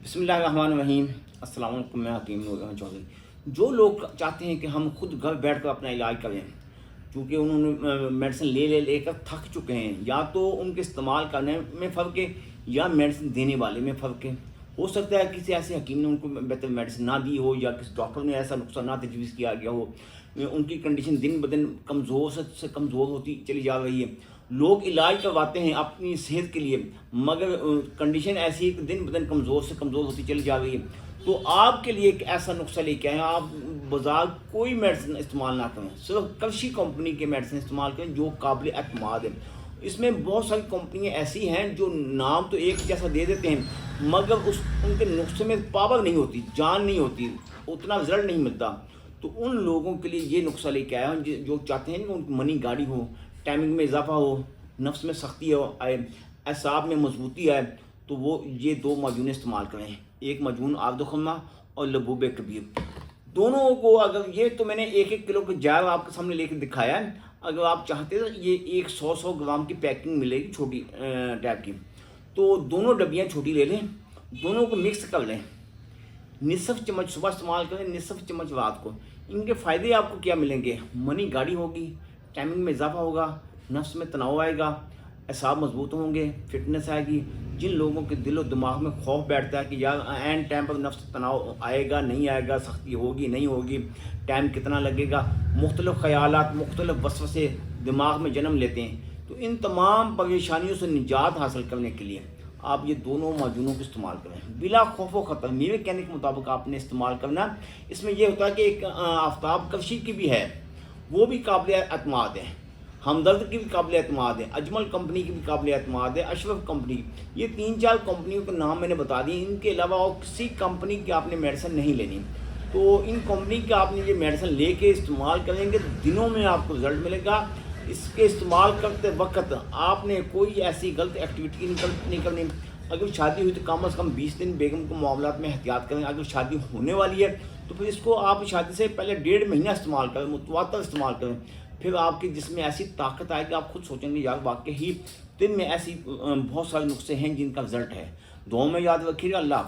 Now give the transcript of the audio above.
بسم اللہ الرحمن الرحیم۔ السلام علیکم، میں حکیم نور چودھری۔ جو لوگ چاہتے ہیں کہ ہم خود گھر بیٹھ کر اپنا علاج کریں، چونکہ انہوں نے میڈیسن لے کر تھک چکے ہیں، یا تو ان کے استعمال کرنے میں فرق ہے یا میڈیسن دینے والے میں فرق ہے۔ ہو سکتا ہے کسی ایسے حکیم نے ان کو بہتر میڈیسن نہ دی ہو، یا کسی ڈاکٹر نے ایسا نسخہ نہ تجویز کیا گیا ہو، ان کی کنڈیشن دن بدن کمزور سے کمزور ہوتی چلی جا رہی ہے۔ لوگ علاج کرواتے ہیں اپنی صحت کے لیے، مگر کنڈیشن ایسی ہے کہ دن بدن کمزور سے کمزور ہوتی چلی جا رہی ہے۔ تو آپ کے لیے ایک ایسا نسخہ لے کے آئے ہیں، آپ بازار کوئی میڈیسن استعمال نہ کریں، صرف کرشی کمپنی کے میڈیسن استعمال کریں جو قابل اعتماد ہے۔ اس میں بہت ساری کمپنیاں ایسی ہیں جو نام تو ایک جیسا دے دیتے ہیں، مگر ان کے نسخے میں پاور نہیں ہوتی، جان نہیں ہوتی، اتنا رزلٹ نہیں ملتا۔ تو ان لوگوں کے لیے یہ نسخہ لے کے آیا ہوں جو چاہتے ہیں کہ ان کی منی گاڑی ہو، ٹائمنگ میں اضافہ ہو، نفس میں سختی آئے، اعصاب میں مضبوطی آئے، تو وہ یہ دو معجون استعمال کریں۔ ایک معجون آرد خرما اور لبوب کبیر، دونوں کو اگر یہ تو میں نے 1 کلو کے جار آپ کے سامنے لے کے دکھایا ہے۔ اگر آپ چاہتے تو یہ 100 گرام کی پیکنگ ملے گی چھوٹی ٹائپ کی، تو دونوں ڈبیاں چھوٹی لے لیں، دونوں کو مکس کر لیں، نصف چمچ صبح استعمال کریں، نصف چمچ رات کو۔ ان کے فائدے آپ کو کیا ملیں گے؟ منی گاڑی ہوگی، ٹائمنگ میں اضافہ ہوگا، نفس میں تناؤ آئے گا، اعصاب مضبوط ہوں گے، فٹنس آئے گی۔ جن لوگوں کے دل و دماغ میں خوف بیٹھتا ہے کہ یار عین ٹائم پر نفس تناؤ آئے گا نہیں آئے گا، سختی ہوگی نہیں ہوگی، ٹائم کتنا لگے گا، مختلف خیالات، مختلف وسوسے دماغ میں جنم لیتے ہیں، تو ان تمام پریشانیوں سے نجات حاصل کرنے کے لیے آپ یہ دونوں معجونوں کو استعمال کریں بلا خوف و خطر۔ میرے کہنے کے مطابق آپ نے استعمال کرنا۔ اس میں یہ ہوتا ہے کہ ایک آفتاب کرشی کی بھی ہے، وہ بھی قابل اعتماد ہے، ہمدرد کی بھی قابل اعتماد ہے، اجمل کمپنی کی بھی قابل اعتماد ہے، اشرف کمپنی، یہ 3-4 کمپنیوں کے نام میں نے بتا دیے۔ ان کے علاوہ اور کسی کمپنی کی آپ نے میڈیسن نہیں لینی۔ تو ان کمپنی کا آپ نے یہ میڈیسن لے کے استعمال کریں گے، دنوں میں آپ کو رزلٹ ملے گا۔ اس کے استعمال کرتے وقت آپ نے کوئی ایسی غلط ایکٹیویٹی نہیں کرنی۔ اگر شادی ہوئی تو کم از کم 20 دن بیگم کو معاملات میں احتیاط کریں۔ اگر شادی ہونے والی ہے تو پھر اس کو آپ شادی سے پہلے 1.5 مہینہ استعمال کریں، متواتر استعمال کریں۔ پھر آپ کے جسم میں ایسی طاقت آئے کہ آپ خود سوچیں گے یار واقعی دن میں ایسی بہت سارے نسخے ہیں جن کا رزلٹ ہے۔ دعاؤں میں یاد رکھیے گا۔ اللہ حافظ۔